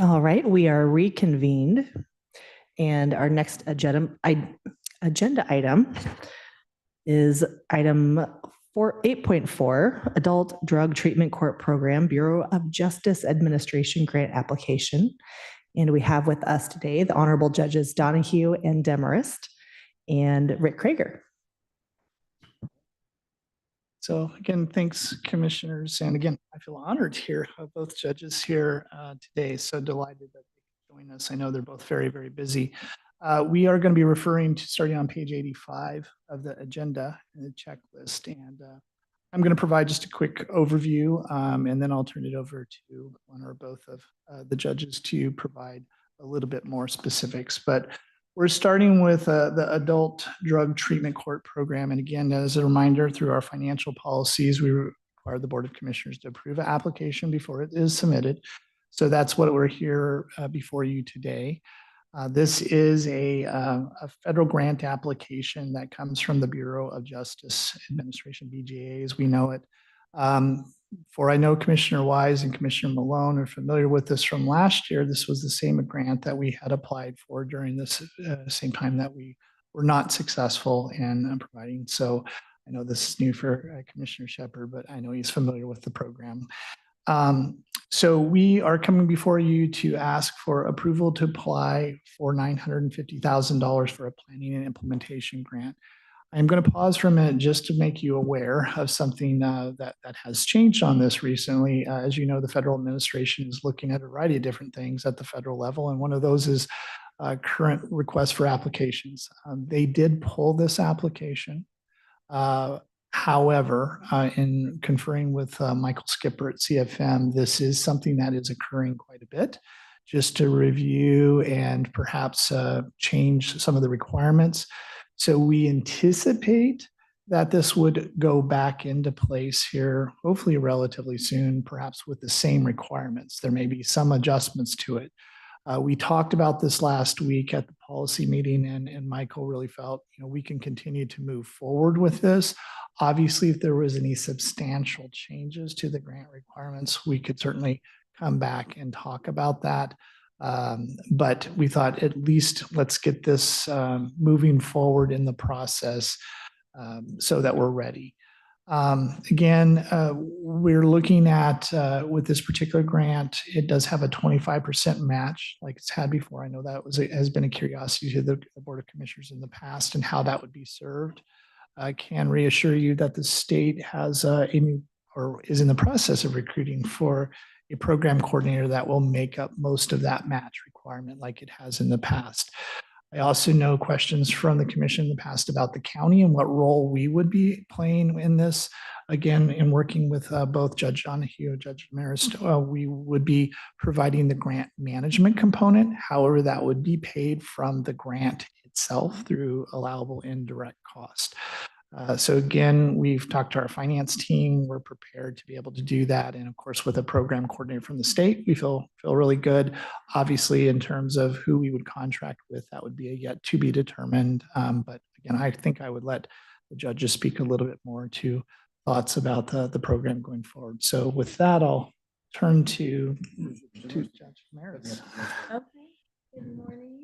All right, we are reconvened, and our next agenda item is item 8.4, Adult Drug Treatment Court Program, Bureau of Justice Administration Grant Application. And we have with us today the Honorable Judges Donahue and Demarest and Rick Krager. So again, thanks, commissioners. And again, I feel honored here of both judges here today. So delighted that they could join us. I know they're both very, very busy. We are going to be referring to starting on page 85 of the agenda and the checklist. And I'm going to provide just a quick overview, and then I'll turn it over to one or both of the judges to provide a little bit more specifics. But we're starting with the Adult Drug Treatment Court Program. And again, as a reminder, through our financial policies, we require the Board of Commissioners to approve an application before it is submitted. So that's what we're here before you today. This is a federal grant application that comes from the Bureau of Justice Administration, BJA as we know it. I know Commissioner Wise and Commissioner Malone are familiar with this from last year. This was the same grant that we had applied for during this same time that we were not successful in providing. So I know this is new for Commissioner Shepard, but I know he's familiar with the program. So we are coming before you to ask for approval to apply for $950,000 for a planning and implementation grant. I'm going to pause for a minute just to make you aware of something that has changed on this recently. As you know, the federal administration is looking at a variety of different things at the federal level, and one of those is current requests for applications. They did pull this application. However, in conferring with Michael Skipper at CFM, this is something that is occurring quite a bit, just to review and perhaps change some of the requirements. So we anticipate that this would go back into place here, hopefully relatively soon, perhaps with the same requirements. There may be some adjustments to it. We talked about this last week at the policy meeting, and Michael really felt, we can continue to move forward with this. Obviously, if there was any substantial changes to the grant requirements, we could certainly come back and talk about that. But we thought at least let's get this moving forward in the process so that we're ready. Again, we're looking at, with this particular grant, it does have a 25% match like it's had before. I know that has been a curiosity to the Board of Commissioners in the past and how that would be served. I can reassure you that the state has is in the process of recruiting for a program coordinator that will make up most of that match requirement like it has in the past. I also know questions from the commission in the past about the county and what role we would be playing in this. Again, in working with both Judge Donahue and Judge Demarest, we would be providing the grant management component. However, that would be paid from the grant itself through allowable indirect cost. So again, we've talked to our finance team. We're prepared to be able to do that. And of course, with a program coordinator from the state, we feel really good. Obviously, in terms of who we would contract with, that would be a yet to be determined. But again, I think I would let the judges speak a little bit more to thoughts about the program going forward. So with that, I'll turn to Judge Demarest. Okay, good morning.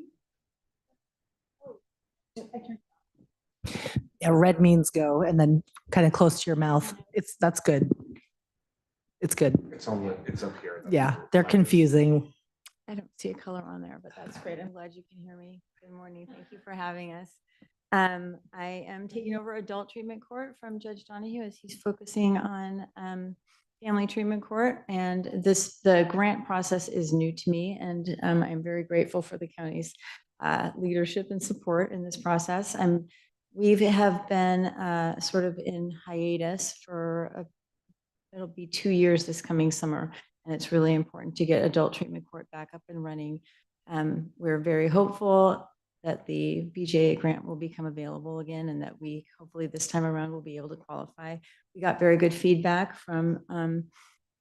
Yeah, red means go, and then kind of close to your mouth. That's good. It's good. It's up here. Yeah, they're confusing. I don't see a color on there, but that's great. I'm glad you can hear me. Good morning. Thank you for having us. I am taking over Adult Treatment Court from Judge Donahue as he's focusing on Family Treatment Court. And the grant process is new to me, and I'm very grateful for the county's leadership and support in this process. We have been sort of in hiatus for it'll be 2 years this coming summer, and it's really important to get Adult Treatment Court back up and running. We're very hopeful that the BJA grant will become available again, and that we hopefully this time around will be able to qualify. We got very good feedback from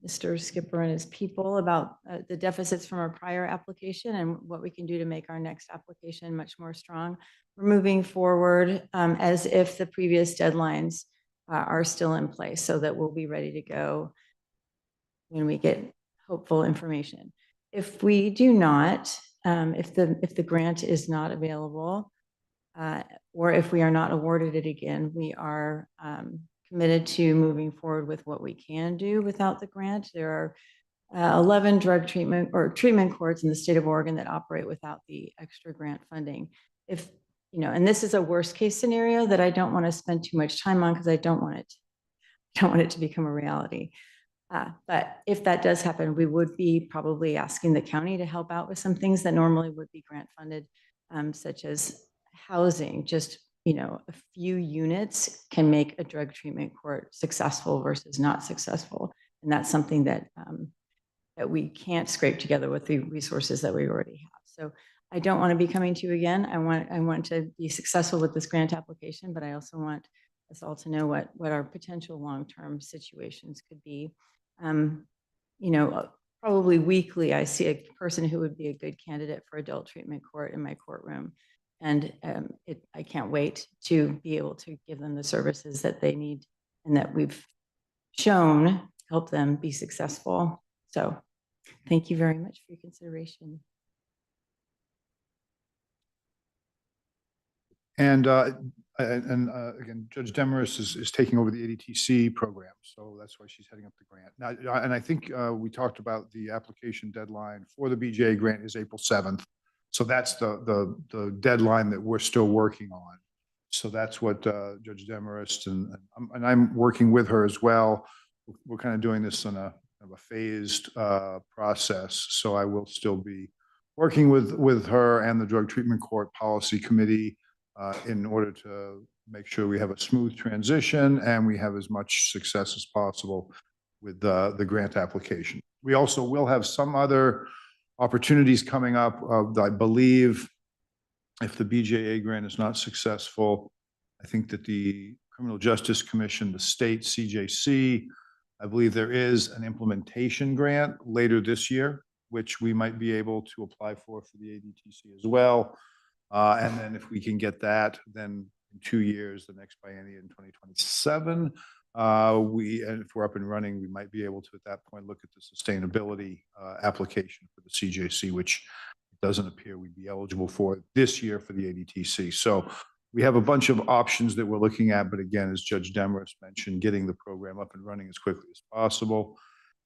Mr. Skipper and his people about the deficits from our prior application and what we can do to make our next application much more strong. We're moving forward as if the previous deadlines are still in place, so that we'll be ready to go when we get hopeful information. If we do not, if the grant is not available, or if we are not awarded it again, we are committed to moving forward with what we can do without the grant. There are 11 drug treatment or treatment courts in the state of Oregon that operate without the extra grant funding. If, you know, and this is a worst case scenario that I don't want to spend too much time on because I don't want it to become a reality. But if that does happen, we would be probably asking the county to help out with some things that normally would be grant funded, such as housing. Just, you know, a few units can make a drug treatment court successful versus not successful. And that's something that that we can't scrape together with the resources that we already have. So I don't want to be coming to you again. I want to be successful with this grant application, but I also want us all to know what our potential long-term situations could be. You know, probably weekly, I see a person who would be a good candidate for adult treatment court in my courtroom. And I can't wait to be able to give them the services that they need and that we've shown help them be successful. So thank you very much for your consideration. And again, Judge Demarest is taking over the ADTC program, so that's why she's heading up the grant. Now, and I think we talked about the application deadline for the BJA grant is April 7th. So that's the deadline that we're still working on. So that's what Judge Demarest and I'm working with her as well. We're kind of doing this on a phased process. So I will still be working with her and the Drug Treatment Court Policy Committee in order to make sure we have a smooth transition and we have as much success as possible with the grant application. We also will have some other opportunities coming up. I believe if the BJA grant is not successful, I think that the Criminal Justice Commission, the state CJC, I believe there is an implementation grant later this year, which we might be able to apply for the ADTC as well. And then if we can get that, then in 2 years, the next biennium in 2027, and if we're up and running, we might be able to, at that point, look at the sustainability application for the CJC, which doesn't appear we'd be eligible for this year for the ADTC. So we have a bunch of options that we're looking at, but again, as Judge Demarest mentioned, getting the program up and running as quickly as possible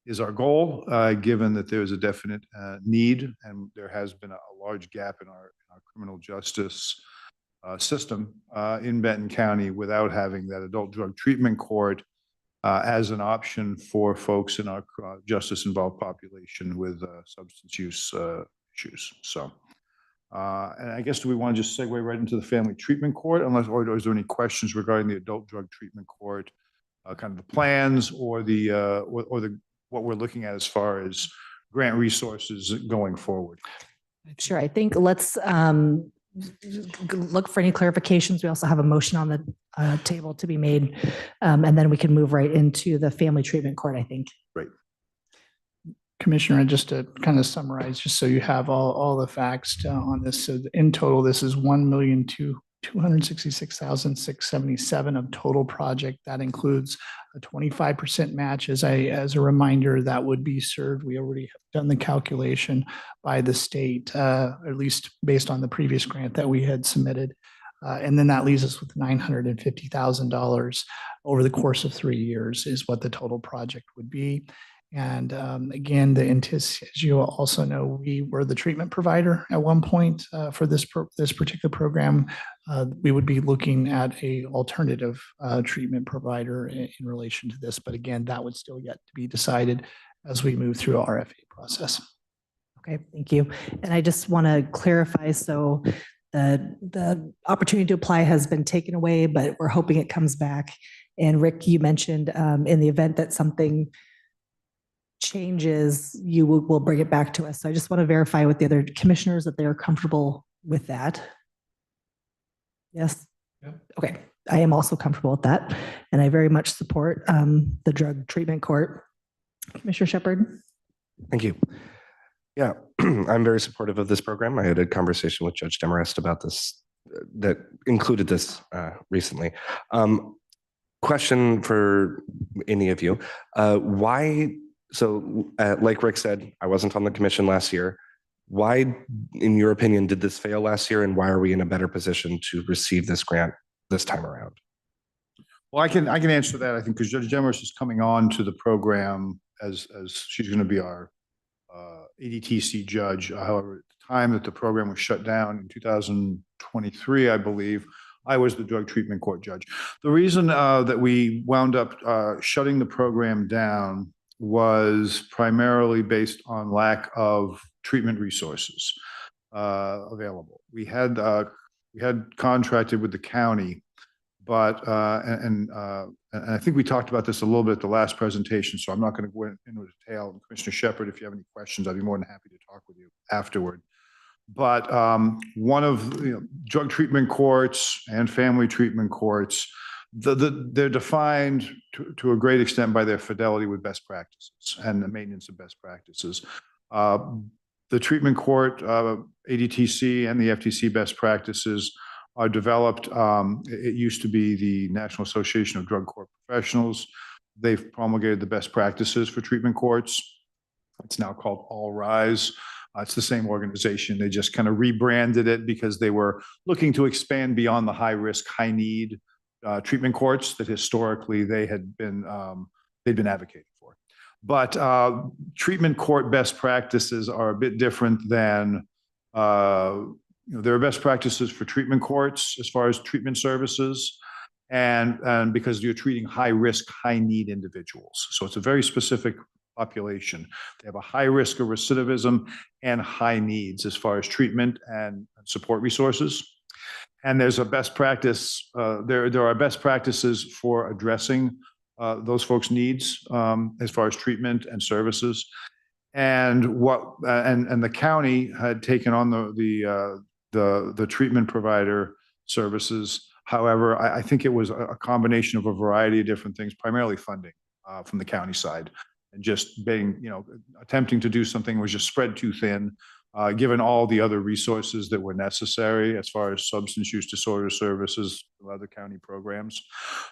is our goal, given that there is a definite need, and there has been a large gap in our criminal justice system in Benton County without having that adult drug treatment court as an option for folks in our justice-involved population with substance use issues. So, and I guess, do we want to just segue right into the family treatment court, or is there any questions regarding the adult drug treatment court, kind of the plans or the what we're looking at as far as grant resources going forward? Sure. I think let's look for any clarifications. We also have a motion on the table to be made, and then we can move right into the family treatment court, I think. Great. Commissioner, just to kind of summarize, just so you have all the facts on this. So in total, this is $1,266,677 of total project. That includes a 25% match. As a reminder, that would be served. We already have done the calculation by the state, at least based on the previous grant that we had submitted. And then that leaves us with $950,000 over the course of 3 years is what the total project would be. And again, as you also know, we were the treatment provider at one point for this particular program. We would be looking at a alternative treatment provider in relation to this. But again, that would still yet to be decided as we move through our RFA process. Okay, thank you. And I just want to clarify, so the opportunity to apply has been taken away, but we're hoping it comes back. And Rick, you mentioned in the event that something changes, you will bring it back to us. So I just want to verify with the other commissioners that they're comfortable with that. Yes? Yeah. Okay. I am also comfortable with that. And I very much support the drug treatment court. Commissioner Shepard? Thank you. Yeah, I'm very supportive of this program. I had a conversation with Judge Demarest about this that included this recently. Question for any of you. Why So, like Rick said, I wasn't on the commission last year. Why, in your opinion, did this fail last year, and why are we in a better position to receive this grant this time around? Well, I can answer that, I think, because Judge Demarest is coming on to the program as she's going to be our ADTC judge. However, at the time that the program was shut down in 2023, I believe, I was the drug treatment court judge. The reason that we wound up shutting the program down was primarily based on lack of treatment resources available. We had contracted with the county, but and I think we talked about this a little bit at the last presentation, so I'm not going to go into detail. Commissioner Shepard, if you have any questions, I'd be more than happy to talk with you afterward. But one of drug treatment courts and family treatment courts, they're defined to a great extent by their fidelity with best practices and the maintenance of best practices. The treatment court, ADTC, and the FTC best practices are developed. It used to be the National Association of Drug Court Professionals. They've promulgated the best practices for treatment courts. It's now called All Rise. It's the same organization. They just kind of rebranded it because they were looking to expand beyond the high risk, high need treatment courts that historically they had been they'd been advocating for. But treatment court best practices are a bit different than there are best practices for treatment courts as far as treatment services, and because you're treating high risk, high need individuals. So it's a very specific population. They have a high risk of recidivism and high needs as far as treatment and support resources. And there's a best practice. There are best practices for addressing those folks' needs as far as treatment and services. And the county had taken on the treatment provider services. However, I think it was a combination of a variety of different things, primarily funding from the county side, and just being, attempting to do something was just spread too thin, given all the other resources that were necessary as far as substance use disorder services and other county programs.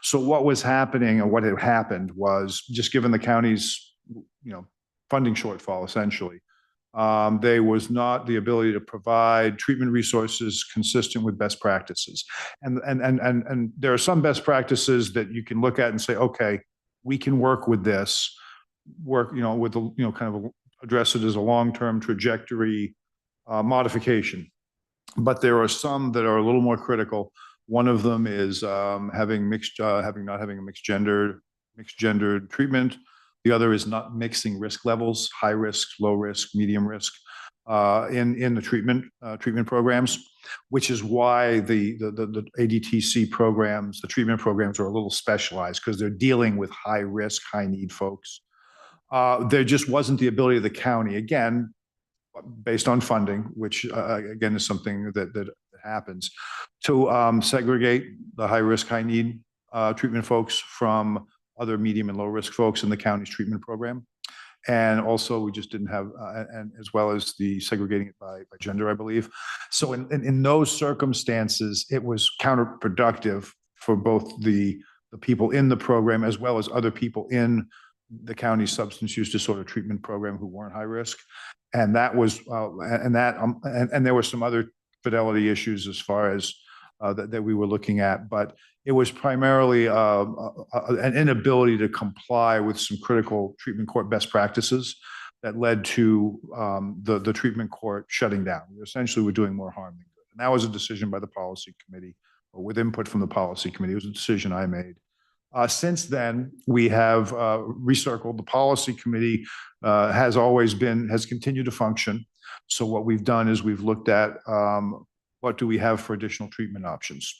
So what was happening and what had happened was, just given the county's, funding shortfall, essentially, there was not the ability to provide treatment resources consistent with best practices. And there are some best practices that you can look at and say, okay, we can work with this, with the, kind of address it as a long-term trajectory modification. But there are some that are a little more critical. One of them is not having a mixed gender treatment. The other is not mixing risk levels, high risk, low risk, medium risk, in the treatment programs, which is why the ADTC programs, the treatment programs, are a little specialized, because they're dealing with high risk, high need folks. There just wasn't the ability of the county, again, based on funding, which again is something that happens, to segregate the high risk, high need treatment folks from other medium and low risk folks in the county's treatment program. And also we just didn't have, and as well as the segregating it by gender, I believe. So in those circumstances, it was counterproductive for both the people in the program as well as other people in the county's substance use disorder treatment program who weren't high risk. And that was, and there were some other fidelity issues as far as that we were looking at, but it was primarily an inability to comply with some critical treatment court best practices that led to the treatment court shutting down. We essentially were doing more harm than good. And that was a decision by the policy committee, or with input from the policy committee. It was a decision I made. Since then, we have recircled. The policy committee has continued to function. So what we've done is we've looked at what do we have for additional treatment options?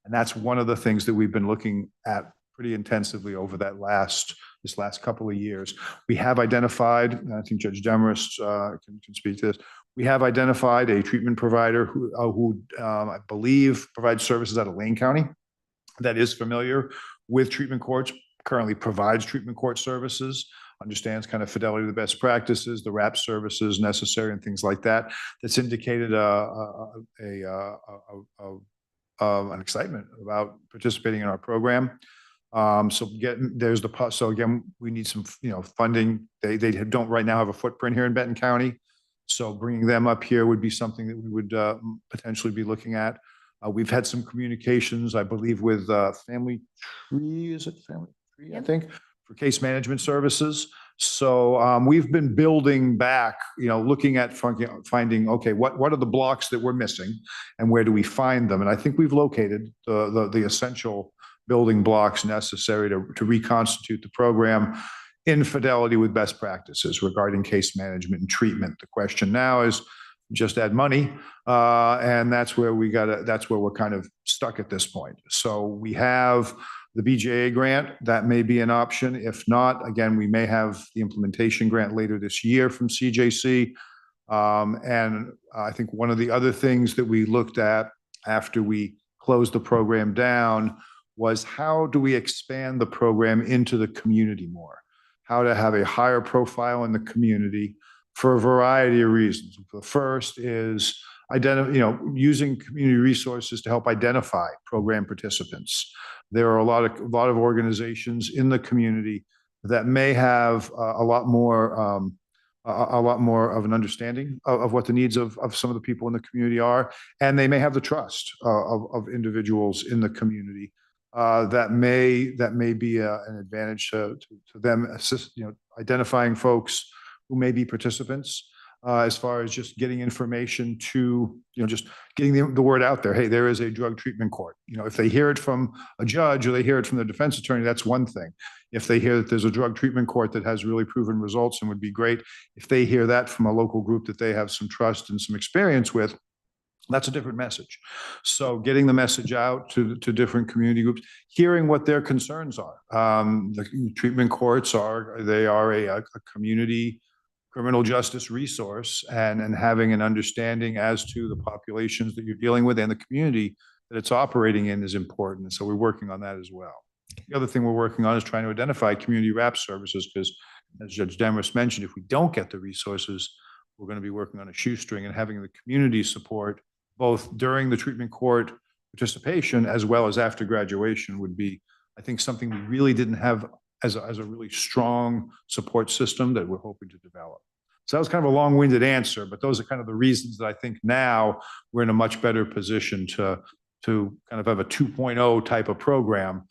And that's one of the things that we've been looking at pretty intensively over this last couple of years. We have identified, and I think Judge Demarest can speak to this, we have identified a treatment provider who I believe provides services out of Lane County that is familiar with treatment courts, currently provides treatment court services, understands kind of fidelity to the best practices, the RAP services necessary, and things like that. That's indicated an excitement about participating in our program. So there's so again, we need some, funding. They don't right now have a footprint here in Benton County. So bringing them up here would be something that we would potentially be looking at. We've had some communications, I believe, with Family Tree, is it Family Tree, I Yep. think, for case management services. So we've been building back, looking at finding, okay, what are the blocks that we're missing and where do we find them? And I think we've located the essential building blocks necessary to reconstitute the program in fidelity with best practices regarding case management and treatment. The question now is just add money. And that's where we're kind of stuck at this point. So we have the BJA grant, that may be an option. If not, again, we may have the implementation grant later this year from CJC. And I think one of the other things that we looked at after we closed the program down was how do we expand the program into the community more? How to have a higher profile in the community for a variety of reasons. The first is using community resources to help identify program participants. There are a lot of organizations in the community that may have a lot more of an understanding of what the needs of some of the people in the community are, and they may have the trust of individuals in the community. That may be an advantage to them, identifying folks who may be participants, as far as just getting information to, just getting the word out there. Hey, there is a drug treatment court. If they hear it from a judge or they hear it from the defense attorney, that's one thing. If they hear that there's a drug treatment court that has really proven results and would be great, if they hear that from a local group that they have some trust and some experience with, that's a different message. So getting the message out to different community groups, hearing what their concerns are. The treatment courts are a community criminal justice resource, and having an understanding as to the populations that you're dealing with and the community that it's operating in is important. So we're working on that as well. The other thing we're working on is trying to identify community wrap services, because as Judge Demarest mentioned, if we don't get the resources, we're going to be working on a shoestring, and having the community support both during the treatment court participation as well as after graduation would be, I think, something we really didn't have as a really strong support system that we're hoping to develop. So that was kind of a long-winded answer, but those are kind of the reasons that I think now we're in a much better position to kind of have a 2.0 type of program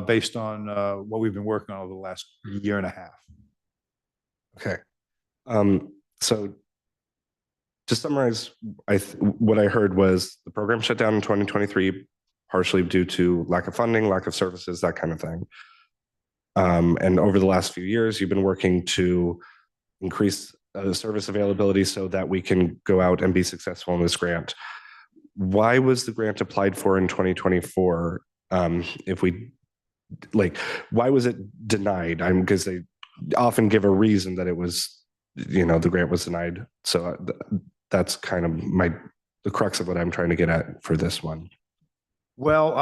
based on what we've been working on over the last year and a half. Okay. So to summarize, what I heard was the program shut down in 2023, partially due to lack of funding, lack of services, that kind of thing. And over the last few years, you've been working to increase service availability so that we can go out and be successful in this grant. Why was the grant applied for in 2024? Why was it denied? Because they often give a reason that it was, the grant was denied. So that's kind of the crux of what I'm trying to get at for this one. Well,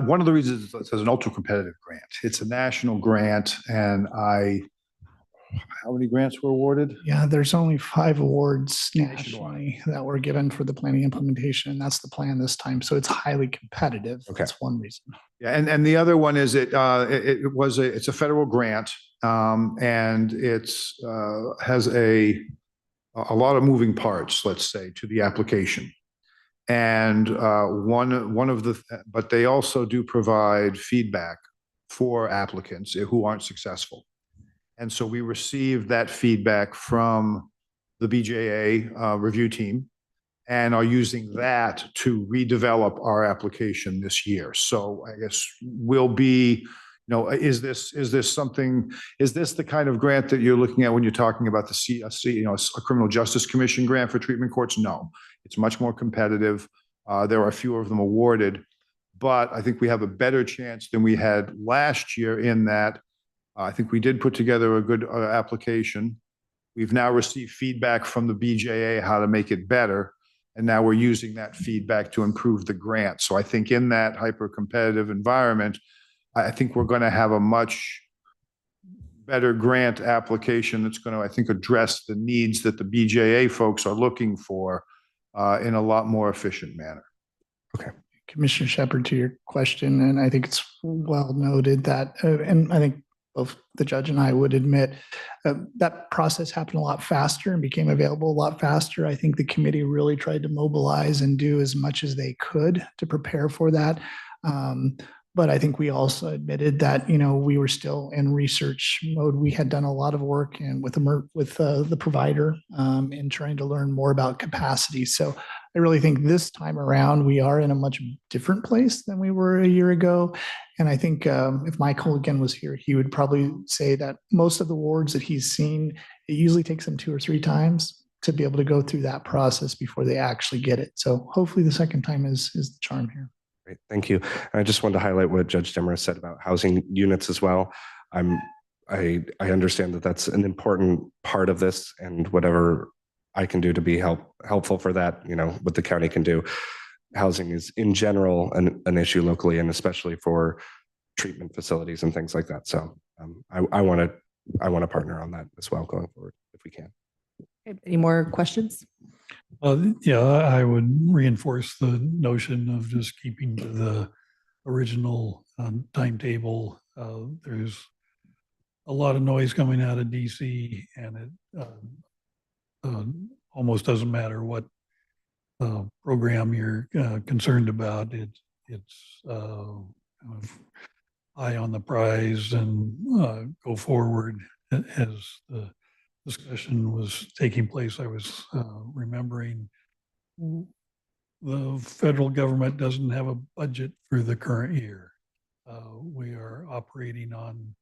one of the reasons is it's an ultra competitive grant. It's a national grant, and how many grants were awarded? Yeah, there's only 5 awards nationally that were given for the planning implementation. And that's the plan this time. So it's highly competitive. Okay. That's one reason. Yeah, and the other one is it's a federal grant, and it's has a lot of moving parts, let's say, to the application. And but they also do provide feedback for applicants who aren't successful. And so we received that feedback from the BJA review team and are using that to redevelop our application this year. So I guess we'll be, is this the kind of grant that you're looking at when you're talking about the a Criminal Justice Commission grant for treatment courts? No, it's much more competitive. There are fewer of them awarded, but I think we have a better chance than we had last year in that I think we did put together a good application. We've now received feedback from the BJA how to make it better, and now we're using that feedback to improve the grant. So I think in that hyper-competitive environment, I think we're going to have a much better grant application that's going to, I think, address the needs that the BJA folks are looking for in a lot more efficient manner. Okay. Commissioner Shepherd, to your question, and I think it's well noted that, and I think both the judge and I would admit that process happened a lot faster and became available a lot faster. I think the committee really tried to mobilize and do as much as they could to prepare for that. But I think we also admitted that, we were still in research mode. We had done a lot of work and with the provider in trying to learn more about capacity. So I really think this time around, we are in a much different place than we were a year ago. And I think if Michael again was here, he would probably say that most of the wards that he's seen, it usually takes them 2 or 3 times to be able to go through that process before they actually get it. So hopefully the second time is the charm here. Great, thank you. I just wanted to highlight what Judge Demarest said about housing units as well. I understand that that's an important part of this, and whatever I can do to be helpful for that, what the county can do. Housing is in general an issue locally, and especially for treatment facilities and things like that. So I want to partner on that as well going forward if we can. Okay, any more questions? Yeah, I would reinforce the notion of just keeping to the original timetable. There's a lot of noise coming out of DC, and it almost doesn't matter what program you're concerned about. It's kind of eye on the prize and go forward. As the discussion was taking place, I was remembering the federal government doesn't have a budget for the current year. We are operating on,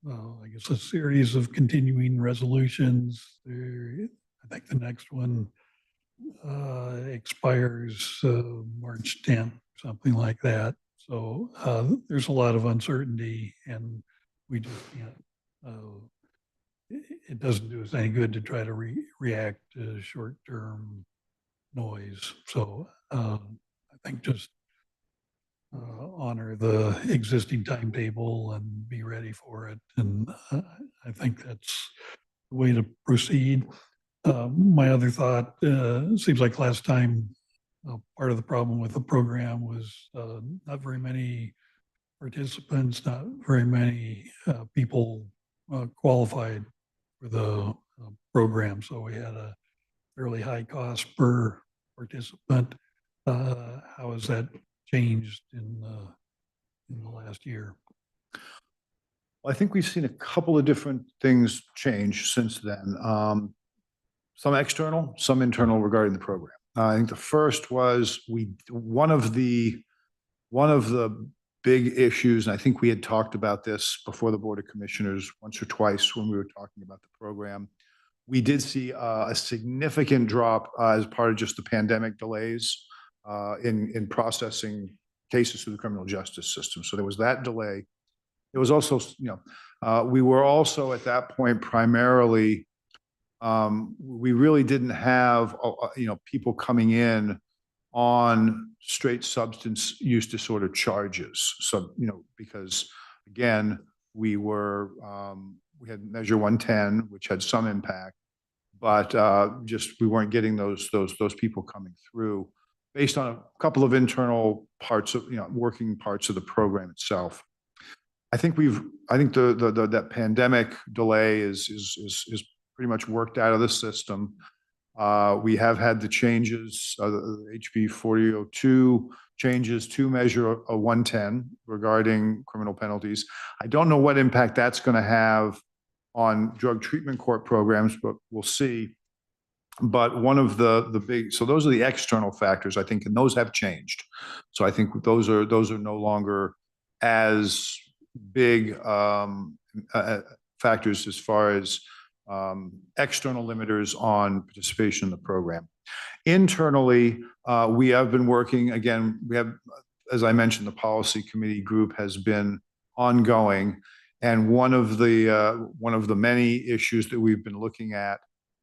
I guess, a series of continuing resolutions. I think the next one expires March 10th, something like that. So there's a lot of uncertainty, and we just can't, it doesn't do us any good to try to react to short-term noise. So I think just honor the existing timetable and be ready for it. And I think that's the way to proceed. My other thought, seems like last time, part of the problem with the program was not very many participants, not very many people qualified for the program. So we had a fairly high cost per participant. How has that changed in the last year? I think we've seen a couple of different things change since then. Some external, some internal regarding the program. I think the first was one of the big issues, and I think we had talked about this before the Board of Commissioners once or twice when we were talking about the program. We did see a significant drop as part of just the pandemic delays in processing cases through the criminal justice system. So there was that delay. It was also, we were also at that point primarily, we really didn't have, people coming in on straight substance use disorder charges. So, because again, we had Measure 110, which had some impact, but just we weren't getting those people coming through based on a couple of internal parts of, working parts of the program itself. I think that pandemic delay is pretty much worked out of the system. We have had the changes, HB 4002 changes to Measure 110 regarding criminal penalties. I don't know what impact that's going to have on drug treatment court programs, but we'll see. But one of the big, so those are the external factors, I think, and those have changed. So I think those are no longer as big factors as far as external limiters on participation in the program. Internally, we have been working, again, we have, as I mentioned, the policy committee group has been ongoing. And one of the many issues that we've been looking at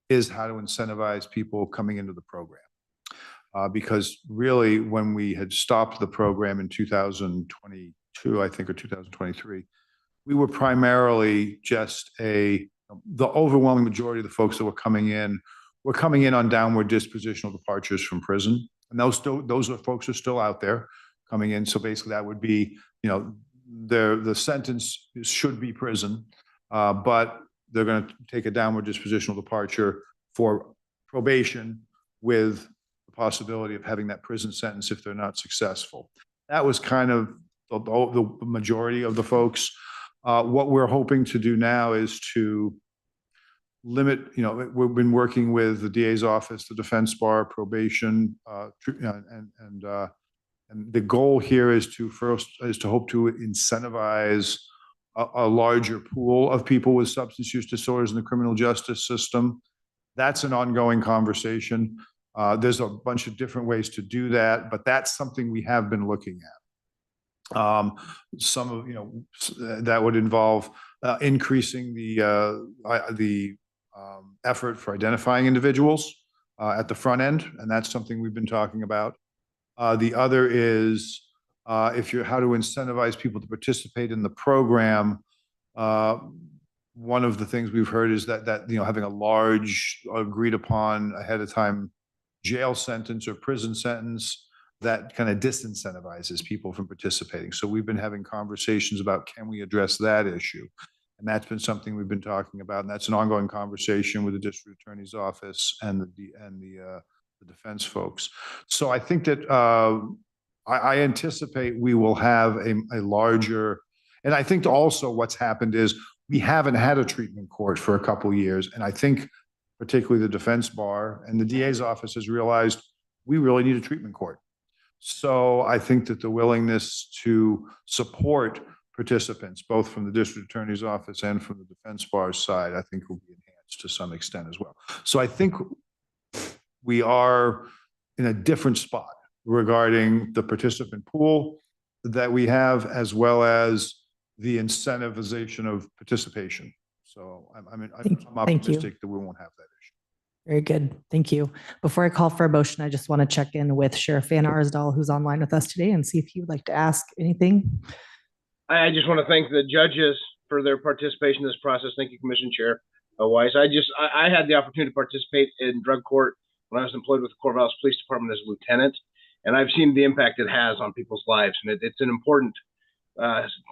is how to incentivize people coming into the program. Because really, when we had stopped the program in 2022, I think, or 2023, we were primarily just the overwhelming majority of the folks that were coming in on downward dispositional departures from prison. And those are folks who are still out there coming in. So basically that would be, the sentence should be prison, but they're going to take a downward dispositional departure for probation with the possibility of having that prison sentence if they're not successful. That was kind of the majority of the folks. What we're hoping to do now is to limit, we've been working with the DA's office, the defense bar, probation, and the goal here is to hope to incentivize a larger pool of people with substance use disorders in the criminal justice system. That's an ongoing conversation. There's a bunch of different ways to do that, but that's something we have been looking at. Some of, that would involve increasing the effort for identifying individuals at the front end, and that's something we've been talking about. The other is how to incentivize people to participate in the program. One of the things we've heard is that having a large agreed upon ahead of time jail sentence or prison sentence that kind of disincentivizes people from participating. So we've been having conversations about, can we address that issue? And that's been something we've been talking about, and that's an ongoing conversation with the district attorney's office and the defense folks. So I think that I anticipate we will have a larger, and I think also what's happened is we haven't had a treatment court for a couple of years. And I think particularly the defense bar and the DA's office has realized we really need a treatment court. So I think that the willingness to support participants, both from the district attorney's office and from the defense bar's side, I think will be enhanced to some extent as well. So I think we are in a different spot regarding the participant pool that we have, as well as the incentivization of participation. So I'm optimistic that we won't have that issue. Very good. Thank you. Before I call for a motion, I just want to check in with Sheriff Van Arsdal, who's online with us today, and see if he would like to ask anything. I just want to thank the judges for their participation in this process. Thank you, Commission Chair Weiss. I had the opportunity to participate in drug court when I was employed with the Corvallis Police Department as a lieutenant, and I've seen the impact it has on people's lives, and it's an important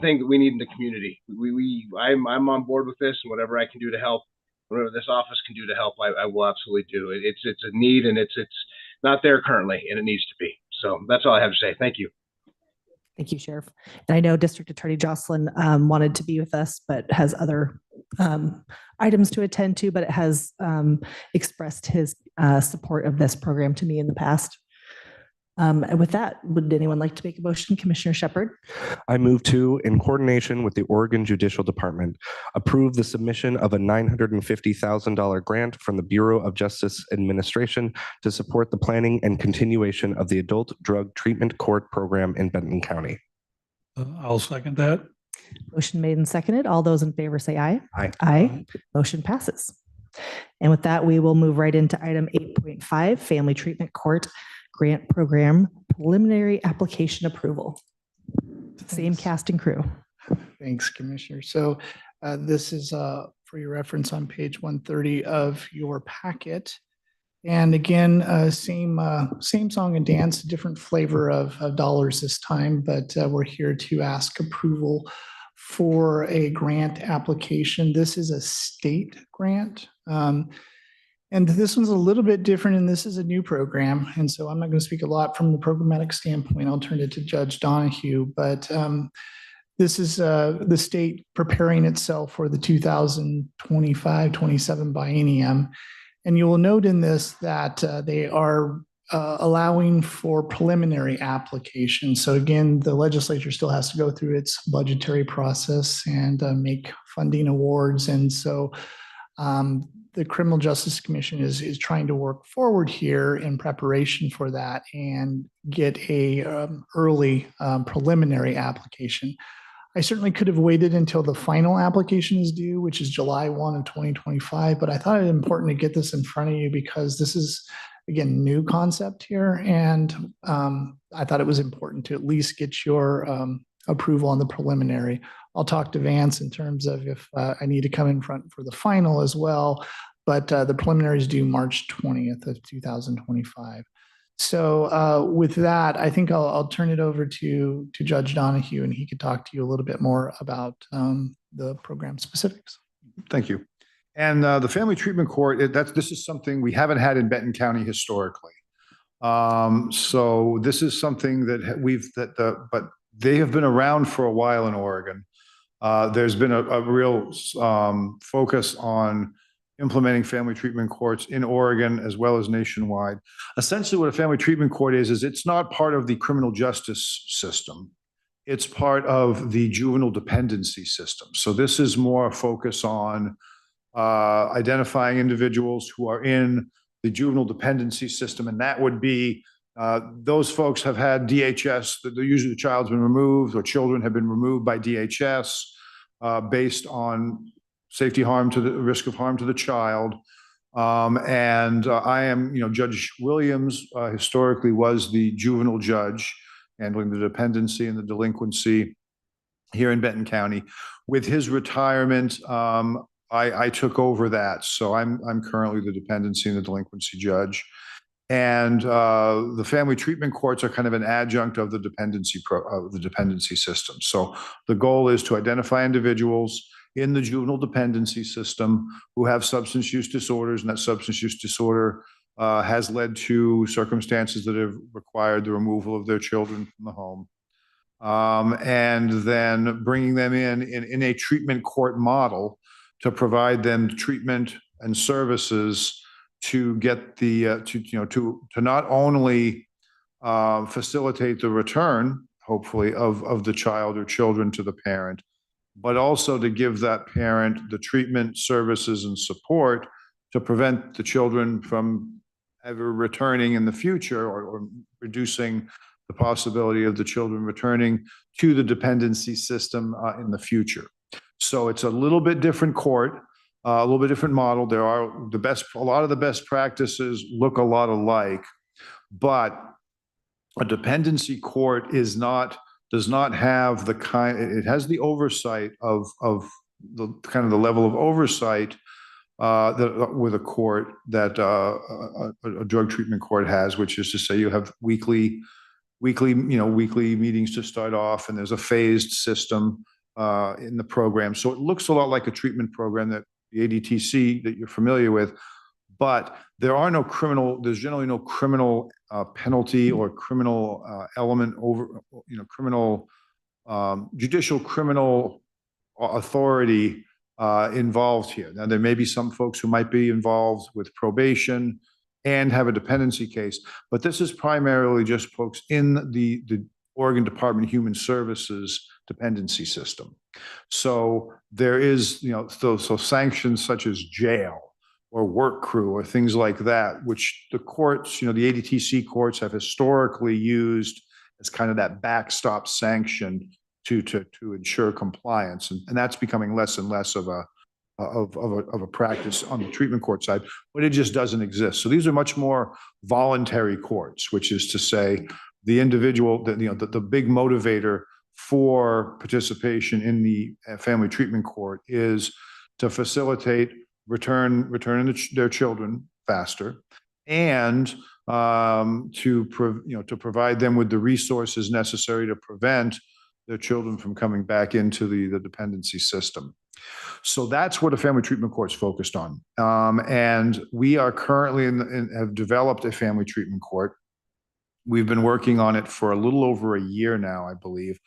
thing that we need in the community. I'm on board with this, and whatever I can do to help, whatever this office can do to help, I will absolutely do. It's a need, and it's not there currently, and it needs to be. So that's all I have to say. Thank you. Thank you, Sheriff. And I know District Attorney Jocelyn wanted to be with us, but has other items to attend to, but it has expressed his support of this program to me in the past. And with that, would anyone like to make a motion? Commissioner Shepard? I move to, in coordination with the Oregon Judicial Department, approve the submission of a $950,000 grant from the Bureau of Justice Administration to support the planning and continuation of the Adult Drug Treatment Court program in Benton County. I'll second that. Motion made and seconded. All those in favor say aye. Aye. Aye. Motion passes. And with that, we will move right into item 8.5, Family Treatment Court Grant Program Preliminary Application Approval. Same cast and crew. Thanks, Commissioner. So this is for your reference on page 130 of your packet. And again, same song and dance, different flavor of dollars this time, but we're here to ask approval for a grant application. This is a state grant. And this one's a little bit different, and this is a new program. And so I'm not going to speak a lot from the programmatic standpoint. I'll turn it to Judge Donahue. But this is the state preparing itself for the 2025-27 biennium. And you will note in this that they are allowing for preliminary application. So again, the legislature still has to go through its budgetary process and make funding awards. And so the Criminal Justice Commission is trying to work forward here in preparation for that and get a early preliminary application. I certainly could have waited until the final application is due, which is July 1 of 2025, but I thought it important to get this in front of you because this is, again, new concept here. And I thought it was important to at least get your approval on the preliminary. I'll talk to Vance in terms of if I need to come in front for the final as well, but the preliminary is due March 20th of 2025. So with that, I think I'll turn it over to Judge Donahue, and he could talk to you a little bit more about the program specifics. Thank you. And the Family Treatment Court, this is something we haven't had in Benton County historically. So this is something that but they have been around for a while in Oregon. There's been a real focus on implementing family treatment courts in Oregon as well as nationwide. Essentially, what a family treatment court is it's not part of the criminal justice system. It's part of the juvenile dependency system. So this is more a focus on identifying individuals who are in the juvenile dependency system, and that would be those folks have had DHS. Usually, the child's been removed, or children have been removed by DHS based on safety harm to the risk of harm to the child. I am, Judge Williams historically was the juvenile judge handling the dependency and the delinquency here in Benton County. With his retirement, I took over that. So I'm currently the dependency and the delinquency judge. And the family treatment courts are kind of an adjunct of the dependency system. So the goal is to identify individuals in the juvenile dependency system who have substance use disorders, and that substance use disorder has led to circumstances that have required the removal of their children from the home. And then bringing them in a treatment court model to provide them treatment and services to get to not only facilitate the return, hopefully, of the child or children to the parent, but also to give that parent the treatment, services, and support to prevent the children from ever returning in the future, or reducing the possibility of the children returning to the dependency system in the future. So it's a little bit different court, a little bit different model. There are a lot of the best practices look a lot alike, but a dependency court does not have it has the oversight of the kind of the level of oversight that with a court that a drug treatment court has, which is to say you have weekly meetings to start off, and there's a phased system in the program. So it looks a lot like a treatment program that the ADTC that you're familiar with, but there's generally no criminal penalty or criminal element criminal judicial criminal authority involved here. Now, there may be some folks who might be involved with probation and have a dependency case, but this is primarily just folks in the Oregon Department of Human Services dependency system. So there is, so sanctions such as jail or work crew or things like that, which the courts, the ADTC courts have historically used as kind of that backstop sanction to ensure compliance. And that's becoming less and less of a practice on the treatment court side, but it just doesn't exist. So these are much more voluntary courts, which is to say the individual, the big motivator for participation in the family treatment court is to facilitate returning their children faster, and to provide them with the resources necessary to prevent their children from coming back into the dependency system. So that's what a family treatment court is focused on. And we are currently have developed a family treatment court. We've been working on it for a little over a year now, I believe.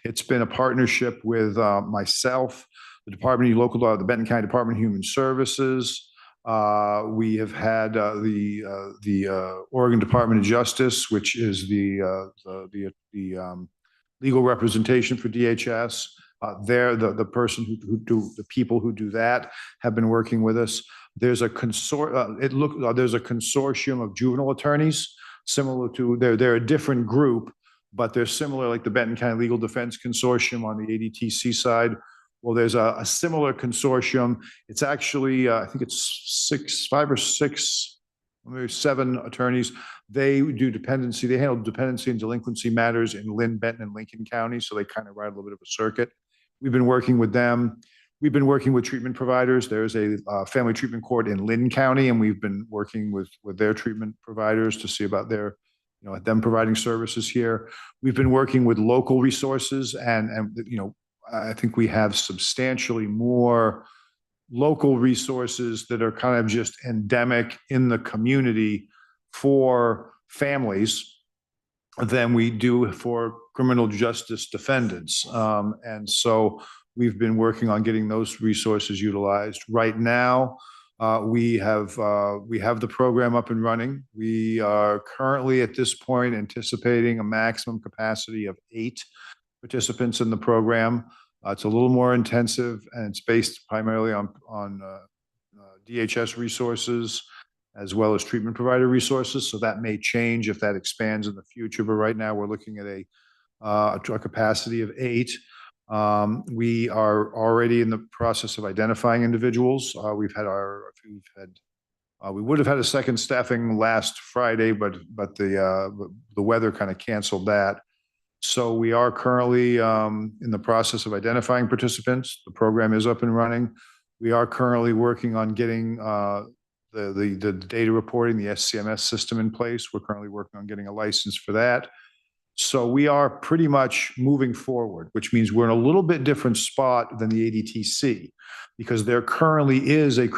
It's been a partnership with myself, the the Benton County Department of Human Services. We have had the Oregon Department of Justice, which is the legal representation for DHS. The people who do that have been working with us. There's a there's a consortium of juvenile attorneys, similar to they're a different group, but they're similar, like the Benton County Legal Defense Consortium on the ADTC side. Well, there's a similar consortium. It's actually, I think it's 5 or 6, maybe 7 attorneys. They do dependency. They handle dependency and delinquency matters in Lynn, Benton, and Lincoln County. So they kind of ride a little bit of a circuit. We've been working with them. We've been working with treatment providers. There's a family treatment court in Lynn County, and we've been working with their treatment providers to see about their them providing services here. We've been working with local resources and, I think we have substantially more local resources that are kind of just endemic in the community for families than we do for criminal justice defendants. And so we've been working on getting those resources utilized. Right now, we have the program up and running. We are currently at this point anticipating a maximum capacity of 8 participants in the program. It's a little more intensive, and it's based primarily on DHS resources as well as treatment provider resources. So that may change if that expands in the future. But right now, we're looking at a capacity of 8. We are already in the process of identifying individuals. We would have had a second staffing last Friday, but the weather kind of canceled that. So we are currently in the process of identifying participants. The program is up and running. We are currently working on getting the data reporting, the SCMS system in place. We're currently working on getting a license for that. So we are pretty much moving forward, which means we're in a little bit different spot than the ADTC, because there currently is a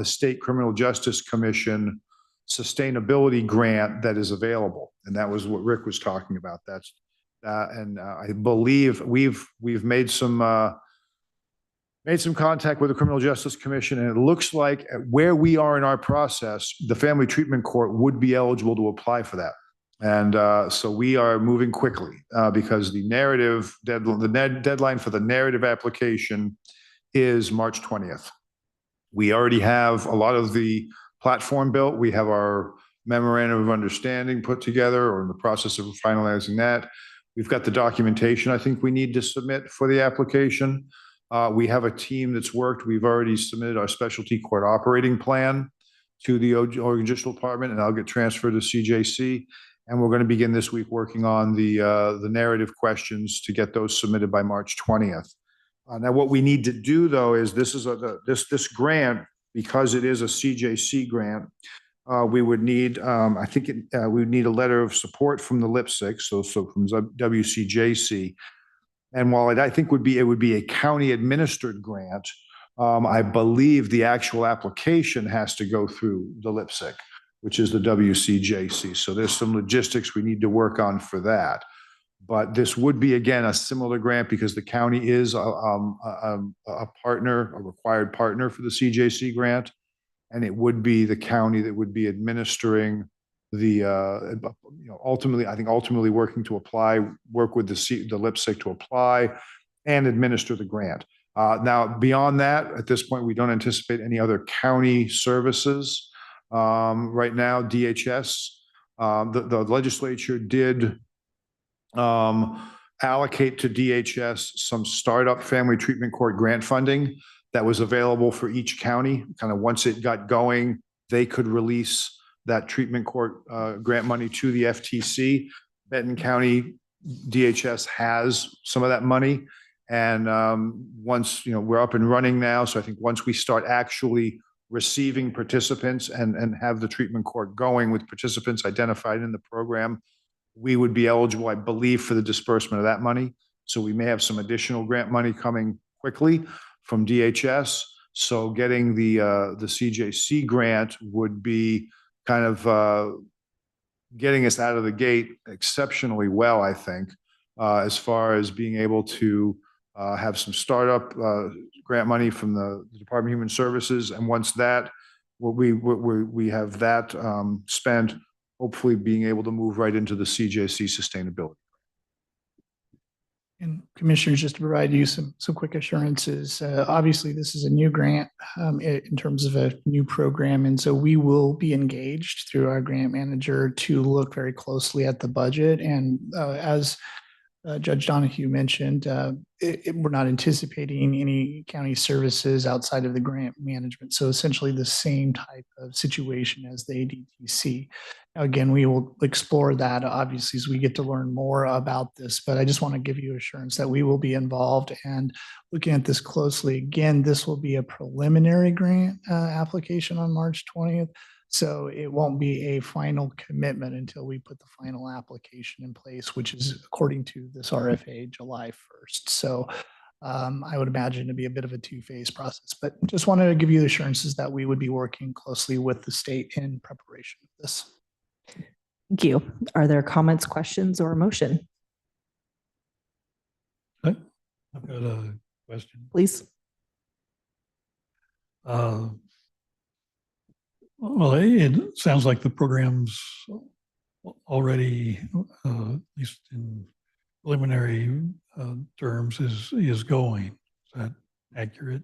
state criminal justice commission sustainability grant that is available. And that was what Rick was talking about. I believe we've made some contact with the Criminal Justice Commission, and it looks like where we are in our process, the Family Treatment Court would be eligible to apply for that. And so we are moving quickly because the deadline for the narrative application is March 20th. We already have a lot of the platform built. We have our memorandum of understanding put together, or in the process of finalizing that. We've got the documentation I think we need to submit for the application. We have a team that's worked. We've already submitted our specialty court operating plan to the Oregon Judicial Department, and I'll get transferred to CJC. And we're going to begin this week working on the narrative questions to get those submitted by March 20th. Now, what we need to do, though, is this grant, because it is a CJC grant, we would need, we would need a letter of support from the LIPSIC, so from WCJC. And while I think it would be a county administered grant, I believe the actual application has to go through the LIPSIC, which is the WCJC. So there's some logistics we need to work on for that. But this would be, again, a similar grant because the county is a partner, a required partner for the CJC grant. And it would be the county that would be administering the, ultimately working to work with the LIPSIC to apply and administer the grant. Now, beyond that, at this point, we don't anticipate any other county services. Right now, DHS, the legislature did allocate to DHS some startup family treatment court grant funding that was available for each county. Kind of once it got going, they could release that treatment court grant money to the FTC. Benton County DHS has some of that money. And once, we're up and running now. So I think once we start actually receiving participants and have the treatment court going with participants identified in the program, we would be eligible, I believe, for the disbursement of that money. So we may have some additional grant money coming quickly from DHS. So getting the CJC grant would be kind of getting us out of the gate exceptionally well, I think, as far as being able to have some startup grant money from the Department of Human Services. And once that, we have that spent, hopefully being able to move right into the CJC sustainability. And commissioners, just to provide you some quick assurances, obviously this is a new grant in terms of a new program. And so we will be engaged through our grant manager to look very closely at the budget. And as Judge Donahue mentioned, we're not anticipating any county services outside of the grant management. So essentially the same type of situation as the ADTC. Now, again, we will explore that obviously as we get to learn more about this, but I just want to give you assurance that we will be involved and looking at this closely. Again, this will be a preliminary grant application on March 20th. So it won't be a final commitment until we put the final application in place, which is according to this RFA, July 1st. So I would imagine to be a bit of a two-phase process, but just wanted to give you the assurances that we would be working closely with the state in preparation of this. Thank you. Are there comments, questions, or a motion? I've got a question. Please. Well, it sounds like the program's already, at least in preliminary terms, is going. Is that accurate?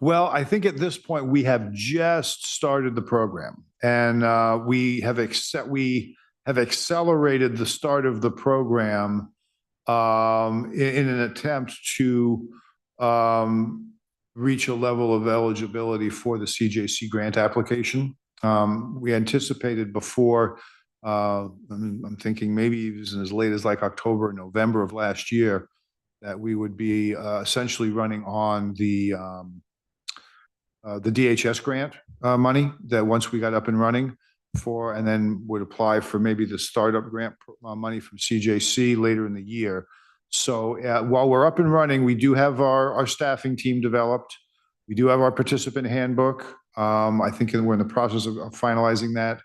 Well, I think at this point, we have just started the program, and we have accelerated the start of the program in an attempt to reach a level of eligibility for the CJC grant application. We anticipated before, I'm thinking maybe even as late as like October, November of last year, that we would be essentially running on the DHS grant money that once we got up and running for, and then would apply for maybe the startup grant money from CJC later in the year. So while we're up and running, we do have our staffing team developed. We do have our participant handbook. I think we're in the process of finalizing that.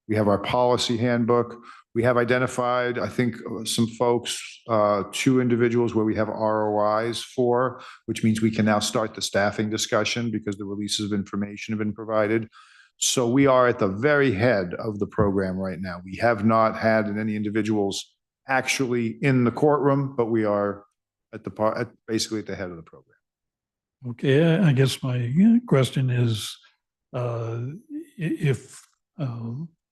We have our policy handbook. We have identified, I think, some folks, 2 individuals where we have ROIs for, which means we can now start the staffing discussion because the releases of information have been provided. So we are at the very head of the program right now. We have not had any individuals actually in the courtroom, but we are basically at the head of the program. Okay, I guess my question is, if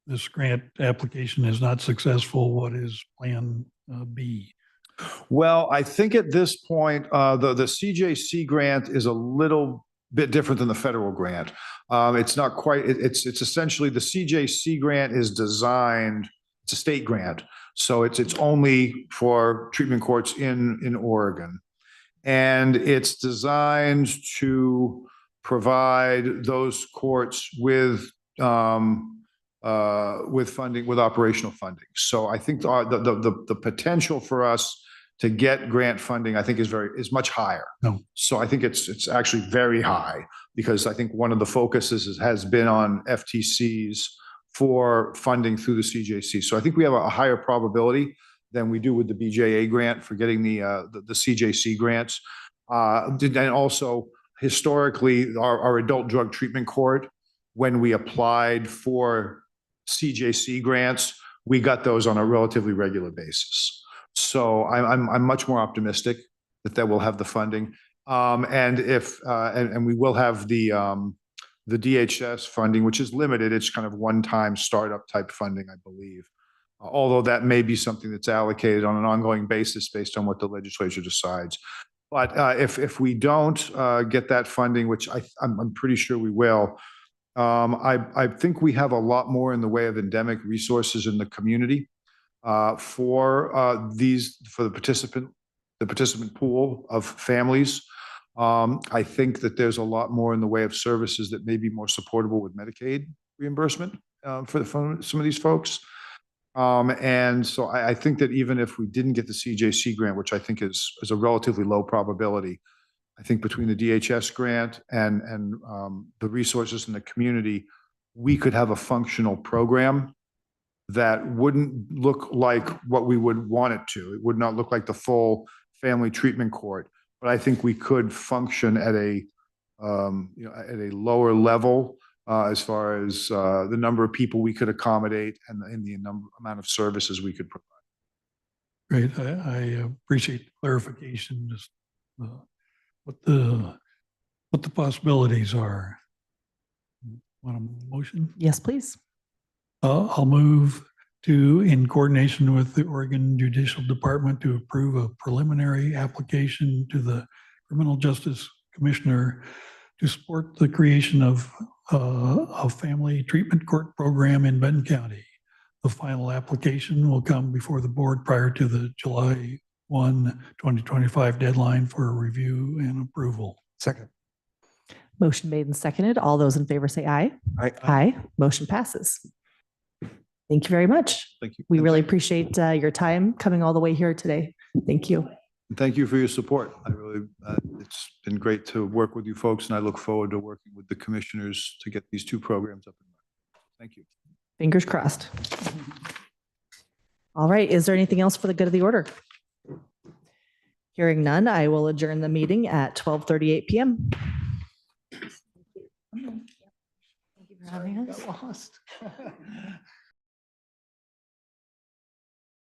this grant application is not successful, what is plan B? Well, I think at this point, the CJC grant is a little bit different than the federal grant. It's not quite, it's essentially the CJC grant is designed, it's a state grant. So it's only for treatment courts in Oregon. And it's designed to provide those courts with funding, with operational funding. So I think the potential for us to get grant funding, I think is much higher. No. So I think it's actually very high because I think one of the focuses has been on FTCs for funding through the CJC. So I think we have a higher probability than we do with the BJA grant for getting the CJC grants. And also historically, our adult drug treatment court, when we applied for CJC grants, we got those on a relatively regular basis. So I'm much more optimistic that we'll have the funding. And we will have the DHS funding, which is limited. It's kind of one-time startup type funding, I believe. Although that may be something that's allocated on an ongoing basis based on what the legislature decides. But if we don't get that funding, which I'm pretty sure we will, I think we have a lot more in the way of endemic resources in the community for the participant pool of families. I think that there's a lot more in the way of services that may be more supportable with Medicaid reimbursement for some of these folks. And so I think that even if we didn't get the CJC grant, which I think is a relatively low probability, I think between the DHS grant and the resources in the community, we could have a functional program that wouldn't look like what we would want it to. It would not look like the full family treatment court, but I think we could function at a lower level as far as the number of people we could accommodate and the amount of services we could provide. Great. I appreciate the clarification, just what the possibilities are. Want a motion? Yes, please. I'll move in coordination with the Oregon Judicial Department, to approve a preliminary application to the Criminal Justice Commissioner to support the creation of a family treatment court program in Benton County. The final application will come before the board prior to the July 1, 2025 deadline for review and approval. Second. Motion made and seconded. All those in favor say aye. Aye. Motion passes. Thank you very much. Thank you. We And really thank- appreciate your time coming all the way here today. Thank you. and thank you for your support. I really, it's been great to work with you folks, and I look forward to working with the commissioners to get these two programs up and running. Thank you. Fingers crossed. All right. Is there anything else for the good of the order? Hearing none, I will adjourn the meeting at 12:38 PM. Thank you for having us. Got lost.